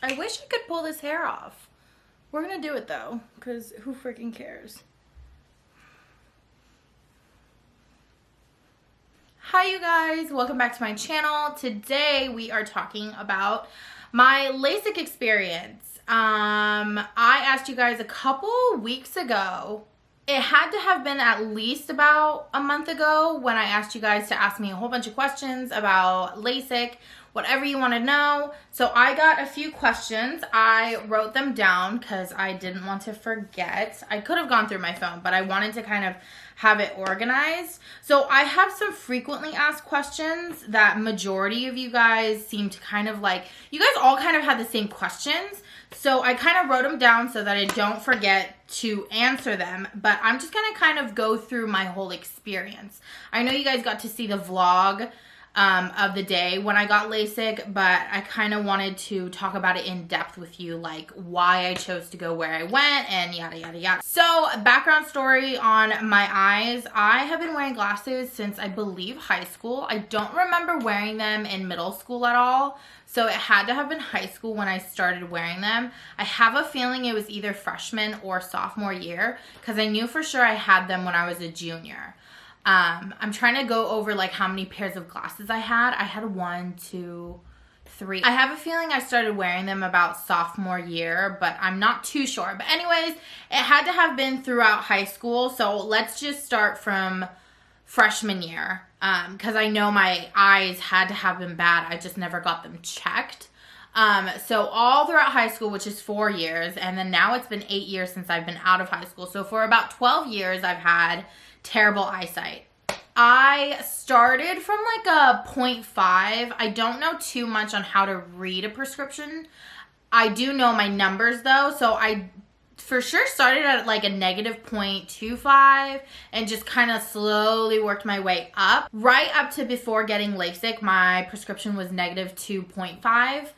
I wish I could pull this hair off. We're gonna do it though, because who freaking cares? Hi you guys, welcome back to my channel. Today we are talking about my LASIK experience. I asked you guys a couple weeks ago. It had to have been at least about a month ago when I asked you guys to ask me a whole bunch of questions about LASIK, whatever you want to know. So I got a few questions. I wrote them down because I didn't want to forget. I could have gone through my phone, but I wanted to kind of have it organized. So I have some frequently asked questions that majority of you guys seem to kind of like, you guys all kind of had the same questions. So I kind of wrote them down so that I don't forget to answer them, but I'm just going to kind of go through my whole experience. I know you guys got to see the vlog of the day when I got LASIK, but I kind of wanted to talk about it in depth with you, like why I chose to go where I went and yada yada yada. So background story on my eyes. I have been wearing glasses since I believe high school. I don't remember wearing them in middle school at all. So it had to have been high school when I started wearing them. I have a feeling it was either freshman or sophomore year because I knew for sure I had them when I was a junior. I'm trying to go over like how many pairs of glasses I had. I had 1, 2, 3. I have a feeling I started wearing them about sophomore year, but I'm not too sure. But anyways, it had to have been throughout high school. So let's just start from freshman year. Because I know my eyes had to have been bad. I just never got them checked. So all throughout high school, which is 4 years, and then now it's been 8 years since I've been out of high school. So for about 12 years, I've had terrible eyesight. I started from like a 0.5. I don't know too much on how to read a prescription. I do know my numbers though, so I for sure started at like a negative 0.25 and just kind of slowly worked my way up. Right up to before getting LASIK, my prescription was negative 2.5.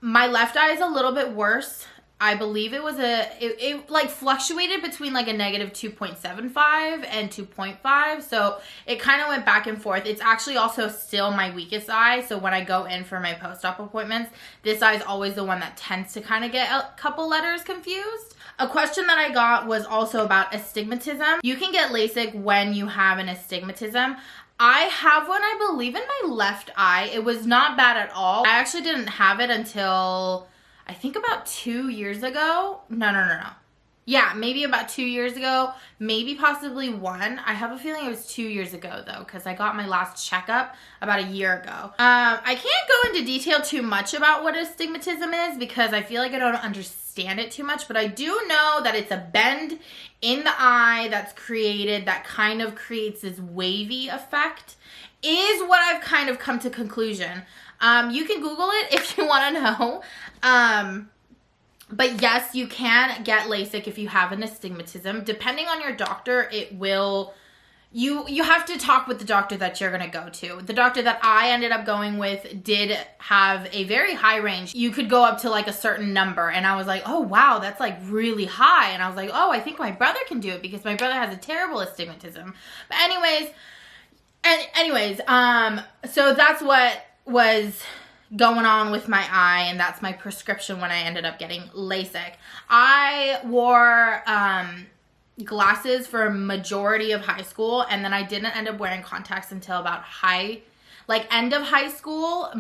My left eye is a little bit worse. I believe it was it like fluctuated between like a negative 2.75 and 2.5. So it kind of went back and forth. It's actually also still my weakest eye. So when I go in for my post-op appointments, this eye is always the one that tends to kind of get a couple letters confused. A question that I got was also about astigmatism. You can get LASIK when you have an astigmatism. I have one, I believe, in my left eye. It was not bad at all. I actually didn't have it until I think about 2 years ago. No. Yeah, maybe about 2 years ago, maybe possibly 1. I have a feeling it was 2 years ago though, because I got my last checkup about a year ago. I can't go into detail too much about what astigmatism is because I feel like I don't understand it too much, but I do know that it's a bend in the eye that's created that kind of creates this wavy effect, is what I've kind of come to conclusion. You can Google it if you want to know. But yes, you can get LASIK if you have an astigmatism. Depending on your doctor, it will, you have to talk with the doctor that you're going to go to. The doctor that I ended up going with did have a very high range. You could go up to like a certain number and I was like, oh wow, that's like really high. And I was like, oh, I think my brother can do it because my brother has a terrible astigmatism. But anyways, so that's what was going on with my eye, and that's my prescription when I ended up getting LASIK. I wore glasses for a majority of high school, and then I didn't end up wearing contacts until about end of high school,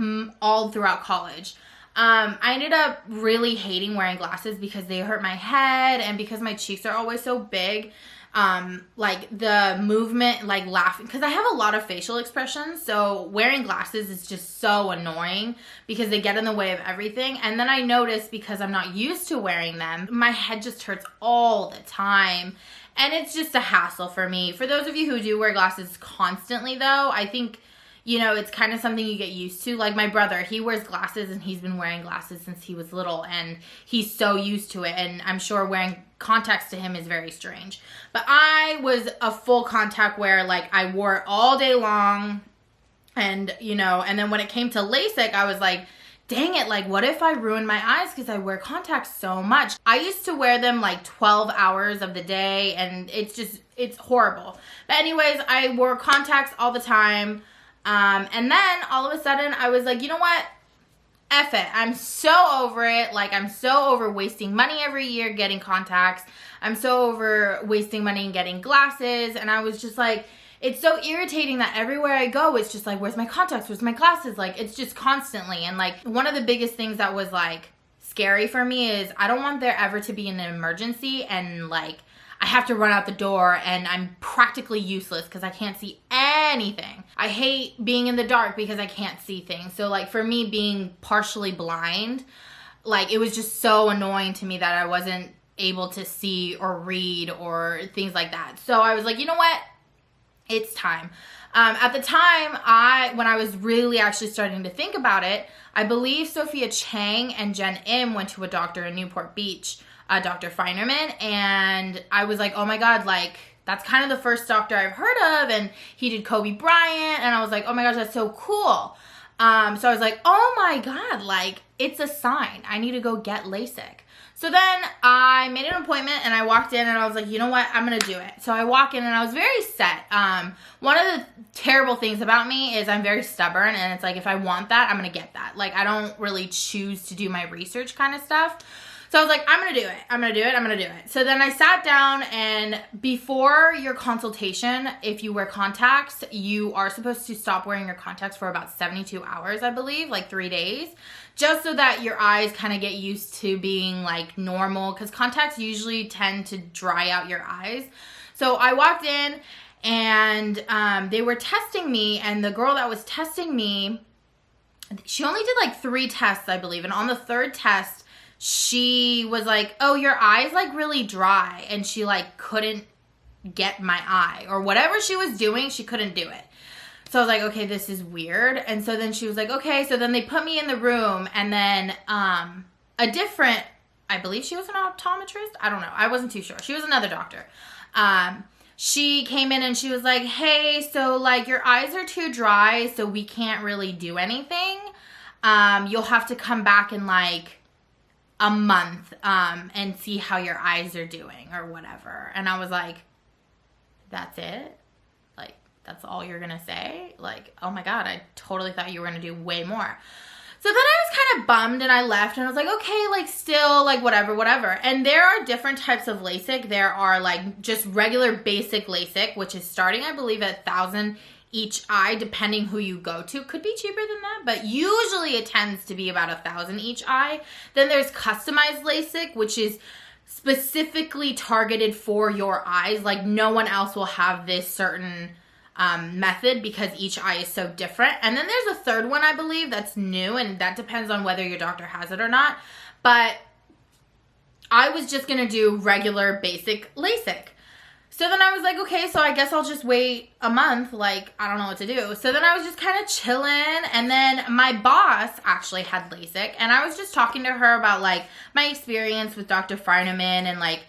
all throughout college. I ended up really hating wearing glasses because they hurt my head and because my cheeks are always so big. Like the movement, like laughing, because I have a lot of facial expressions, so wearing glasses is just so annoying because they get in the way of everything. And then I noticed, because I'm not used to wearing them, my head just hurts all the time, and it's just a hassle for me. For those of you who do wear glasses constantly though, I think, you know, it's kind of something you get used to. Like my brother, he wears glasses and he's been wearing glasses since he was little and he's so used to it, and I'm sure wearing contacts to him is very strange. But I was a full contact wearer. Like I wore it all day long, and you know, and then when it came to LASIK, I was like, dang it, like what if I ruin my eyes because I wear contacts so much? I used to wear them like 12 hours of the day, and it's horrible. But anyways, I wore contacts all the time. And then all of a sudden I was like, you know what? F it. I'm so over it. Like, I'm so over wasting money every year getting contacts. I'm so over wasting money and getting glasses. And I was just like, it's so irritating that everywhere I go, it's just like, where's my contacts? Where's my glasses? Like, it's just constantly. And like, one of the biggest things that was like scary for me is I don't want there ever to be an emergency and like I have to run out the door and I'm practically useless because I can't see anything. I hate being in the dark because I can't see things. So like for me being partially blind, like it was just so annoying to me that I wasn't able to see or read or things like that. So I was like, you know what? It's time. At the time, when I was really actually starting to think about it, I believe Sophia Chang and Jen Im went to a doctor in Newport Beach, Dr. Feinerman, and I was like, oh my God, like, that's kind of the first doctor I've heard of, and he did Kobe Bryant, and I was like, oh my gosh, that's so cool. So I was like, oh my God, like, it's a sign. I need to go get LASIK. So then I made an appointment and I walked in and I was like, you know what, I'm going to do it. So I walk in and I was very set. One of the terrible things about me is I'm very stubborn, and it's like, if I want that, I'm going to get that. Like, I don't really choose to do my research kind of stuff. So I was like, I'm going to do it. I'm going to do it. I'm going to do it. So then I sat down, and before your consultation, if you wear contacts, you are supposed to stop wearing your contacts for about 72 hours, I believe, like 3 days, just so that your eyes kind of get used to being like normal, because contacts usually tend to dry out your eyes. So I walked in and they were testing me, and the girl that was testing me, she only did like 3 tests, I believe. And on the 3rd test, she was like, oh, your eye's like really dry, and she like couldn't get my eye, or whatever she was doing, she couldn't do it. So I was like, okay, this is weird. And so then she was like, okay. So then they put me in the room, and then a different, I believe she was an optometrist. I don't know. I wasn't too sure. She was another doctor. She came in and she was like, hey, so like your eyes are too dry, so we can't really do anything. You'll have to come back in like a month and see how your eyes are doing or whatever. And I was like, that's it? Like, that's all you're gonna say? Like, oh my God, I totally thought you were gonna do way more. So then I was kind of bummed and I left, and I was like, okay, like still, like whatever. And there are different types of LASIK. There are like just regular basic LASIK, which is starting, I believe, at $1,000 each eye, depending who you go to. Could be cheaper than that, but usually it tends to be about $1,000 each eye. Then there's customized LASIK, which is specifically targeted for your eyes. Like, no one else will have this certain method because each eye is so different. And then there's a 3rd one, I believe, that's new, and that depends on whether your doctor has it or not. But I was just gonna do regular basic LASIK. So then I was like, okay, so I guess I'll just wait a month. Like, I don't know what to do. So then I was just kind of chilling. And then my boss actually had LASIK. And I was just talking to her about like my experience with Dr. Feinerman and like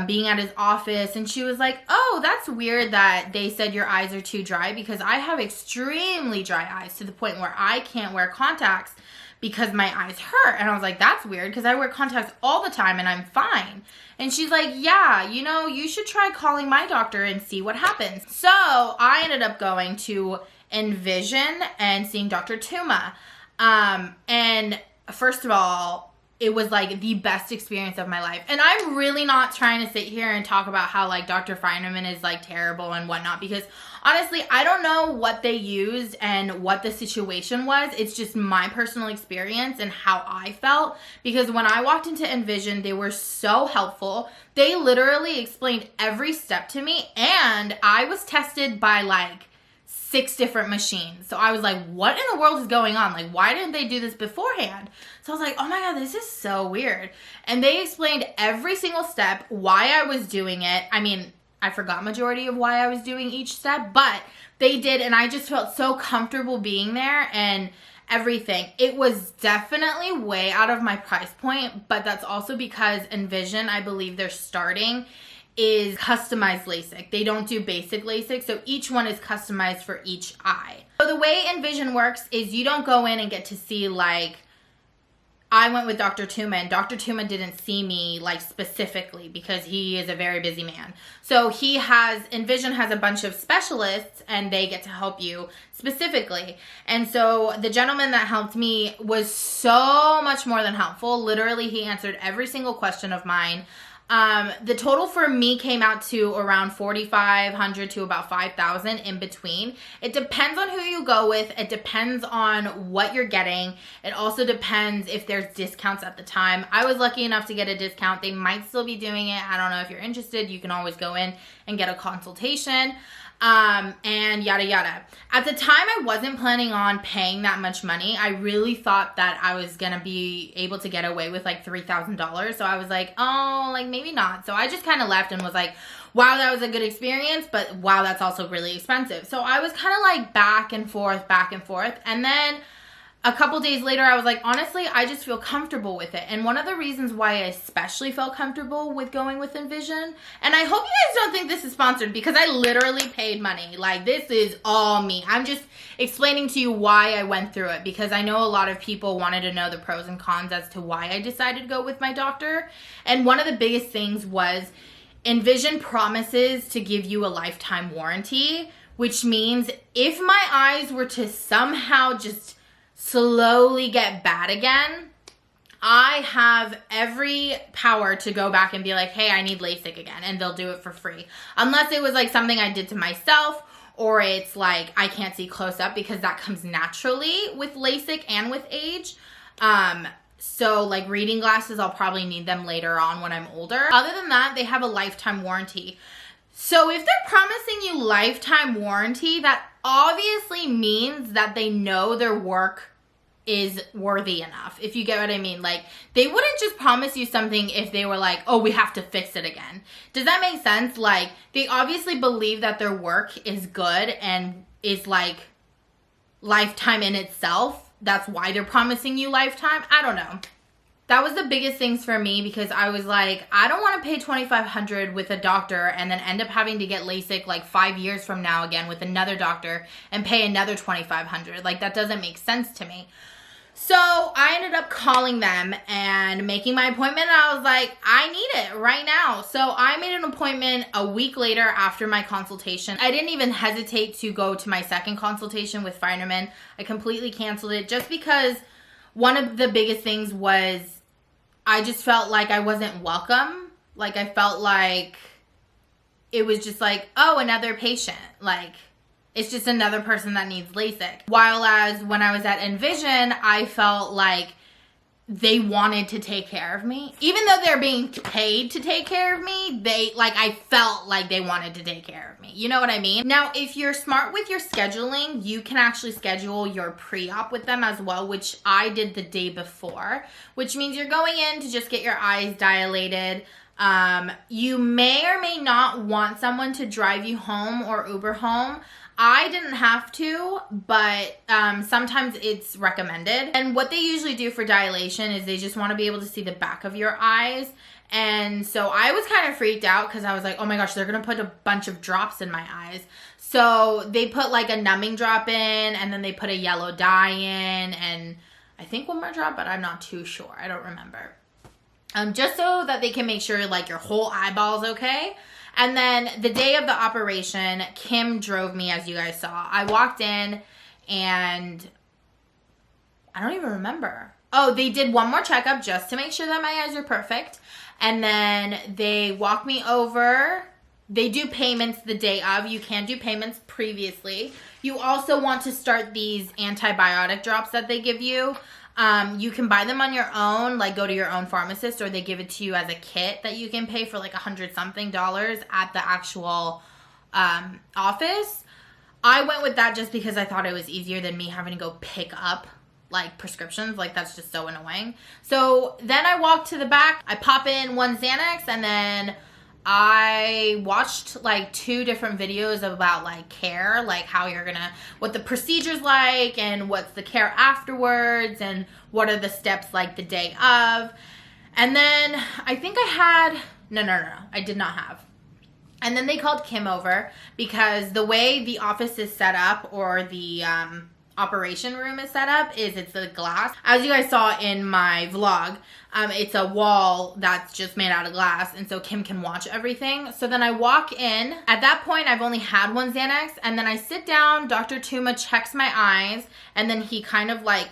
being at his office. And she was like, oh, that's weird that they said your eyes are too dry, because I have extremely dry eyes to the point where I can't wear contacts because my eyes hurt. And I was like, that's weird, because I wear contacts all the time and I'm fine. And she's like, yeah, you know, you should try calling my doctor and see what happens. So I ended up going to Envision and seeing Dr. Tuma. And first of all, it was like the best experience of my life. And I'm really not trying to sit here and talk about how like Dr. Feinerman is like terrible and whatnot, because honestly, I don't know what they used and what the situation was. It's just my personal experience and how I felt, because when I walked into Envision, they were so helpful. They literally explained every step to me, and I was tested by like 6 different machines. So I was like, what in the world is going on? Like, why didn't they do this beforehand? So I was like, oh my God, this is so weird. And they explained every single step, why I was doing it. I mean, I forgot majority of why I was doing each step, but they did, and I just felt so comfortable being there and everything. It was definitely way out of my price point, but that's also because Envision, I believe they're starting, is customized LASIK. They don't do basic LASIK, so each one is customized for each eye. So the way Envision works is you don't go in and get to see like I went with Dr. Tuma, and Dr. Tuma didn't see me like specifically because he is a very busy man. So Envision has a bunch of specialists and they get to help you specifically. And so the gentleman that helped me was so much more than helpful. Literally, he answered every single question of mine. The total for me came out to around $4,500 to about $5,000 in between. It depends on who you go with. It depends on what you're getting. It also depends if there's discounts at the time. I was lucky enough to get a discount. They might still be doing it. I don't know if you're interested. You can always go in and get a consultation. And yada yada. At the time, I wasn't planning on paying that much money. I really thought that I was gonna be able to get away with like $3,000. So I was like, oh, like maybe not. So I just kind of left and was like, wow, that was a good experience, but wow, that's also really expensive. So I was kind of like back and forth. And then a couple days later, I was like, honestly, I just feel comfortable with it. And one of the reasons why I especially felt comfortable with going with Envision, and I hope you guys don't think this is sponsored because I literally paid money. Like, this is all me. I'm just explaining to you why I went through it because I know a lot of people wanted to know the pros and cons as to why I decided to go with my doctor. And one of the biggest things was Envision promises to give you a lifetime warranty, which means if my eyes were to somehow just slowly get bad again, I have every power to go back and be like, hey, I need LASIK again, and they'll do it for free. Unless it was like something I did to myself, or it's like I can't see close up because that comes naturally with LASIK and with age. So like reading glasses, I'll probably need them later on when I'm older. Other than that, they have a lifetime warranty. So if they're promising you lifetime warranty, that obviously means that they know their work is worthy enough, if you get what I mean. Like, they wouldn't just promise you something if they were like, oh, we have to fix it again. Does that make sense? Like, they obviously believe that their work is good and is like lifetime in itself. That's why they're promising you lifetime. I don't know. That was the biggest things for me because I was like, I don't want to pay $2,500 with a doctor and then end up having to get LASIK like 5 years from now again with another doctor and pay another $2,500. Like, that doesn't make sense to me. So I ended up calling them and making my appointment. And I was like, I need it right now. So I made an appointment a week later after my consultation. I didn't even hesitate to go to my second consultation with Finerman. I completely canceled it just because one of the biggest things was I just felt like I wasn't welcome. Like, I felt like it was just like, oh, another patient. Like, it's just another person that needs LASIK. While as when I was at Envision, I felt like they wanted to take care of me. Even though they're being paid to take care of me, I felt like they wanted to take care of me. You know what I mean? Now, if you're smart with your scheduling, you can actually schedule your pre-op with them as well, which I did the day before, which means you're going in to just get your eyes dilated. You may or may not want someone to drive you home or Uber home. I didn't have to, but sometimes it's recommended. And what they usually do for dilation is they just want to be able to see the back of your eyes. And so I was kind of freaked out because I was like, oh my gosh, they're going to put a bunch of drops in my eyes. So they put like a numbing drop in, and then they put a yellow dye in, and I think one more drop, but I'm not too sure. I don't remember. Just so that they can make sure like your whole eyeball's okay. And then the day of the operation, Kim drove me, as you guys saw. I walked in and I don't even remember. Oh, they did one more checkup just to make sure that my eyes are perfect. And then they walked me over. They do payments the day of. You can do payments previously. You also want to start these antibiotic drops that they give you. You can buy them on your own, like go to your own pharmacist, or they give it to you as a kit that you can pay for like $100-something at the actual office. I went with that just because I thought it was easier than me having to go pick up like prescriptions. Like, that's just so annoying. So then I walked to the back, I pop in one Xanax, and then I watched like 2 different videos about like care, like what the procedure's like and what's the care afterwards and what are the steps like the day of. And then I think I had, no, I did not have. And then they called Kim over because the way the office is set up, or the operation room is set up is it's the glass. As you guys saw in my vlog, it's a wall that's just made out of glass, and so Kim can watch everything. So then I walk in. At that point, I've only had one Xanax, and then I sit down. Dr. Tuma checks my eyes, and then he kind of like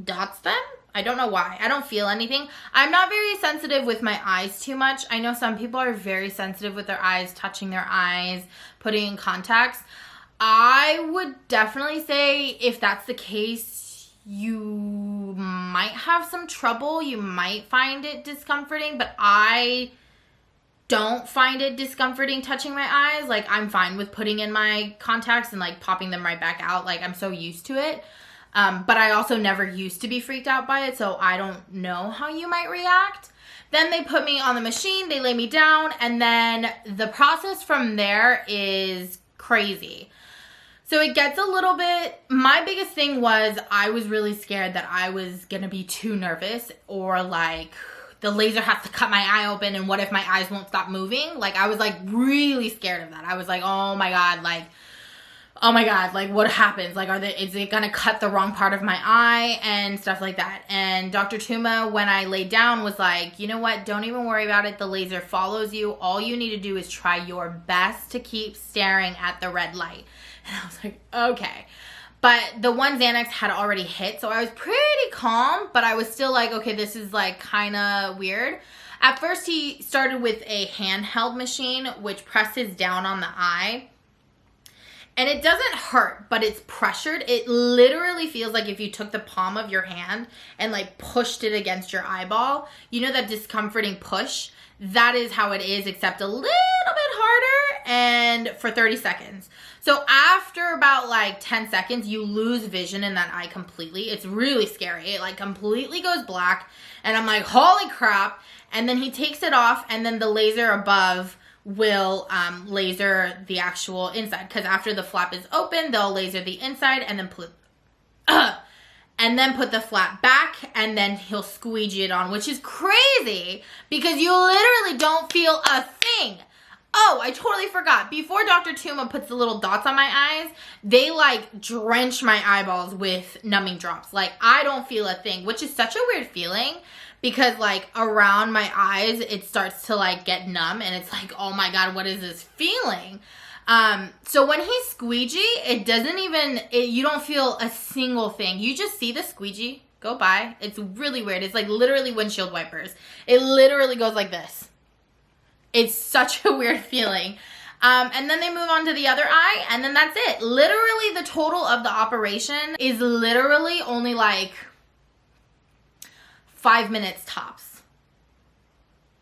dots them. I don't know why. I don't feel anything. I'm not very sensitive with my eyes too much. I know some people are very sensitive with their eyes, touching their eyes, putting in contacts. I would definitely say if that's the case, you might have some trouble. You might find it discomforting, but I don't find it discomforting touching my eyes. Like, I'm fine with putting in my contacts and like popping them right back out. Like, I'm so used to it. But I also never used to be freaked out by it, so I don't know how you might react. Then they put me on the machine, they lay me down, and then the process from there is crazy. So it gets a little bit, my biggest thing was I was really scared that I was gonna be too nervous, or like the laser has to cut my eye open and what if my eyes won't stop moving? Like, I was like really scared of that. I was like, oh my God, like what happens? Like, is it gonna cut the wrong part of my eye and stuff like that? And Dr. Tuma, when I laid down, was like, you know what? Don't even worry about it. The laser follows you. All you need to do is try your best to keep staring at the red light. And I was like, okay. But the one Xanax had already hit, so I was pretty calm, but I was still like, okay, this is like kind of weird. At first, he started with a handheld machine, which presses down on the eye. And it doesn't hurt, but it's pressured. It literally feels like if you took the palm of your hand and like pushed it against your eyeball. You know that discomforting push? That is how it is, except a little bit harder and for 30 seconds. So after about like 10 seconds, you lose vision in that eye completely. It's really scary. It like completely goes black. And I'm like, holy crap. And then he takes it off, and then the laser above will laser the actual inside, because after the flap is open, they'll laser the inside and then put the flap back, and then he'll squeegee it on, which is crazy because you literally don't feel a thing. Oh, I totally forgot. Before Dr. Tuma puts the little dots on my eyes, they like drench my eyeballs with numbing drops. Like, I don't feel a thing, which is such a weird feeling. Because like around my eyes, it starts to like get numb, and it's like, oh my God, what is this feeling? So when he squeegee, it doesn't even, you don't feel a single thing. You just see the squeegee go by. It's really weird. It's like literally windshield wipers. It literally goes like this. It's such a weird feeling. And then they move on to the other eye, and then that's it. Literally the total of the operation is literally only like 5 minutes tops.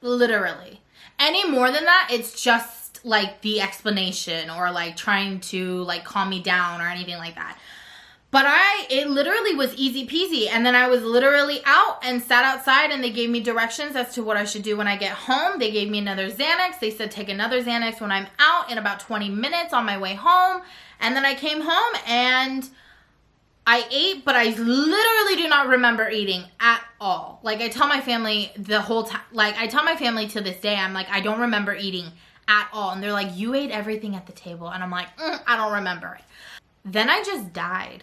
Literally. Any more than that, it's just like the explanation or like trying to like calm me down or anything like that. But it literally was easy peasy. And then I was literally out and sat outside, and they gave me directions as to what I should do when I get home. They gave me another Xanax. They said take another Xanax when I'm out in about 20 minutes on my way home. And then I came home and I ate, but I literally do not remember eating at all. Like, I tell my family the whole time, like, I tell my family to this day, I'm like, I don't remember eating at all. And they're like, you ate everything at the table. And I'm like, I don't remember it. Then I just died.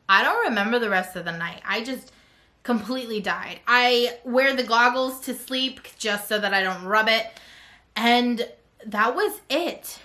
I don't remember the rest of the night. I just completely died. I wear the goggles to sleep just so that I don't rub it. And that was it.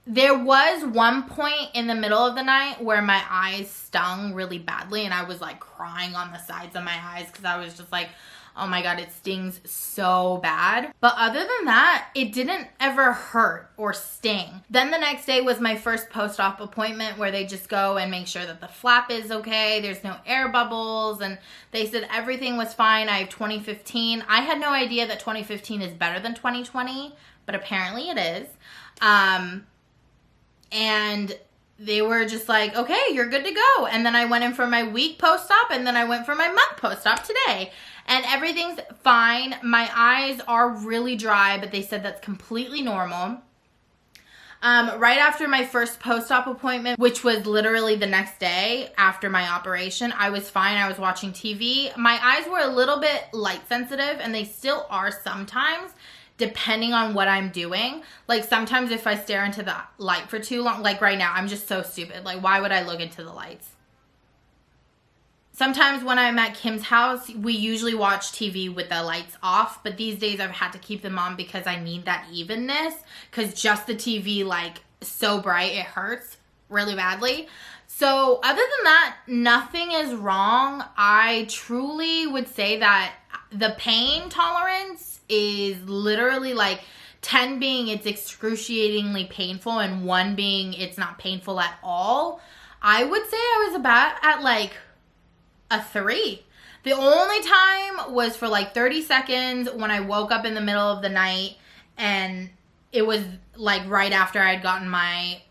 There was one point in the middle of the night where my eyes stung really badly, and I was like crying on the sides of my eyes because I was just like, oh my God, it stings so bad. But other than that, it didn't ever hurt or sting. Then the next day was my first post-op appointment where they just go and make sure that the flap is okay, there's no air bubbles, and they said everything was fine. I have 2015. I had no idea that 2015 is better than 2020, but apparently it is. And they were just like, okay, you're good to go. And then I went in for my week post-op, and then I went for my month post-op today. And everything's fine. My eyes are really dry, but they said that's completely normal. Right after my first post-op appointment, which was literally the next day after my operation, I was fine. I was watching TV. My eyes were a little bit light sensitive, and they still are sometimes. depending on what I'm doing. Like sometimes if I stare into the light for too long, like right now, I'm just so stupid. Like why would I look into the lights? Sometimes when I'm at Kim's house, we usually watch TV with the lights off, but these days I've had to keep them on because I need that evenness, because just the TV, like, so bright, it hurts really badly. So other than that, nothing is wrong. I truly would say that the pain tolerance is literally like 10 being it's excruciatingly painful and 1 being it's not painful at all. I would say I was about at like a 3. The only time was for like 30 seconds when I woke up in the middle of the night, and it was like right after I'd gotten my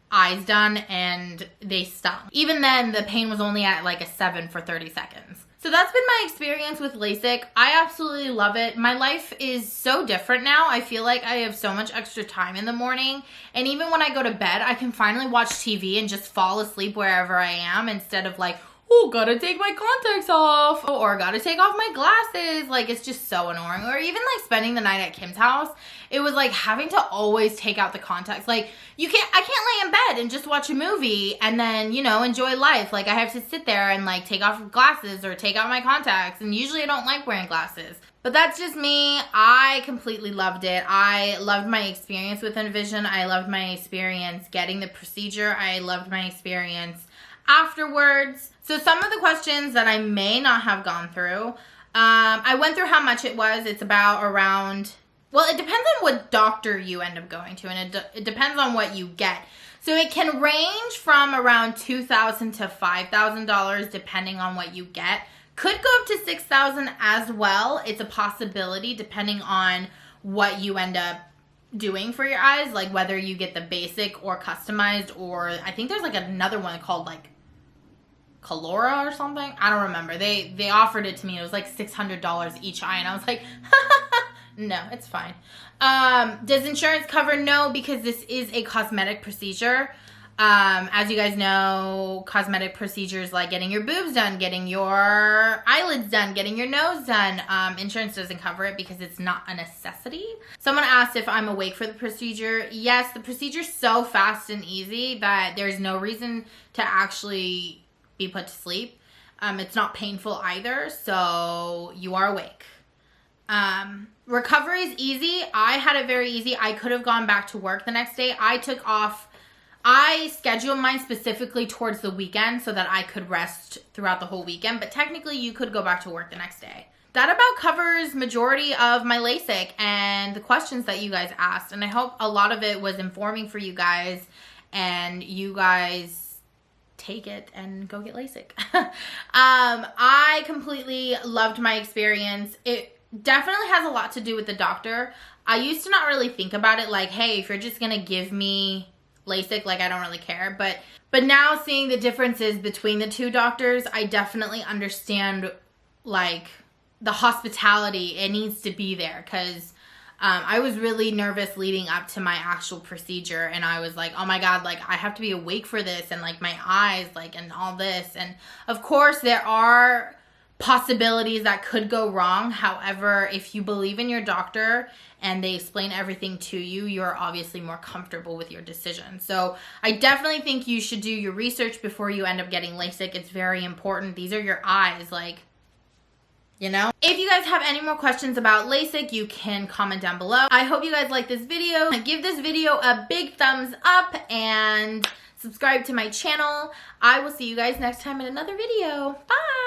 eyes done and they stung. Even then, the pain was only at like a 7 for 30 seconds. So that's been my experience with LASIK. I absolutely love it. My life is so different now. I feel like I have so much extra time in the morning. And even when I go to bed, I can finally watch TV and just fall asleep wherever I am instead of like, oh, gotta take my contacts off, or gotta take off my glasses. Like, it's just so annoying. Or even like spending the night at Kim's house, it was like having to always take out the contacts. Like, I can't lay in bed and just watch a movie and then, you know, enjoy life. Like, I have to sit there and like take off glasses or take out my contacts, and usually I don't like wearing glasses. But that's just me. I completely loved it. I loved my experience with Envision. I loved my experience getting the procedure. I loved my experience afterwards. So some of the questions that I may not have gone through, I went through how much it was. It's about around, well, it depends on what doctor you end up going to, and it depends on what you get. So it can range from around $2,000 to $5,000 depending on what you get. Could go up to $6,000 as well. It's a possibility depending on what you end up doing for your eyes, like whether you get the basic or customized, or I think there's like another one called like Colora or something. I don't remember. They offered it to me. It was like $600 each eye, and I was like, no, it's fine. Does insurance cover? No, because this is a cosmetic procedure. As you guys know, cosmetic procedures like getting your boobs done, getting your eyelids done, getting your nose done, insurance doesn't cover it because it's not a necessity. Someone asked if I'm awake for the procedure. Yes, the procedure's so fast and easy that there's no reason to actually be put to sleep. It's not painful either, so you are awake. Recovery is easy. I had it very easy. I could have gone back to work the next day. I scheduled mine specifically towards the weekend so that I could rest throughout the whole weekend, but technically you could go back to work the next day. That about covers majority of my LASIK and the questions that you guys asked, and I hope a lot of it was informing for you guys, and you guys take it and go get LASIK. I completely loved my experience. It definitely has a lot to do with the doctor. I used to not really think about it like, hey, if you're just gonna give me LASIK, like I don't really care. But now seeing the differences between the two doctors, I definitely understand like the hospitality. It needs to be there, because I was really nervous leading up to my actual procedure, and I was like, oh my God, like I have to be awake for this, and like my eyes, like, and all this. And of course there are possibilities that could go wrong. However, if you believe in your doctor and they explain everything to you, you're obviously more comfortable with your decision. So I definitely think you should do your research before you end up getting LASIK. It's very important. These are your eyes, like, you know? If you guys have any more questions about LASIK, you can comment down below. I hope you guys like this video. Give this video a big thumbs up and subscribe to my channel. I will see you guys next time in another video. Bye!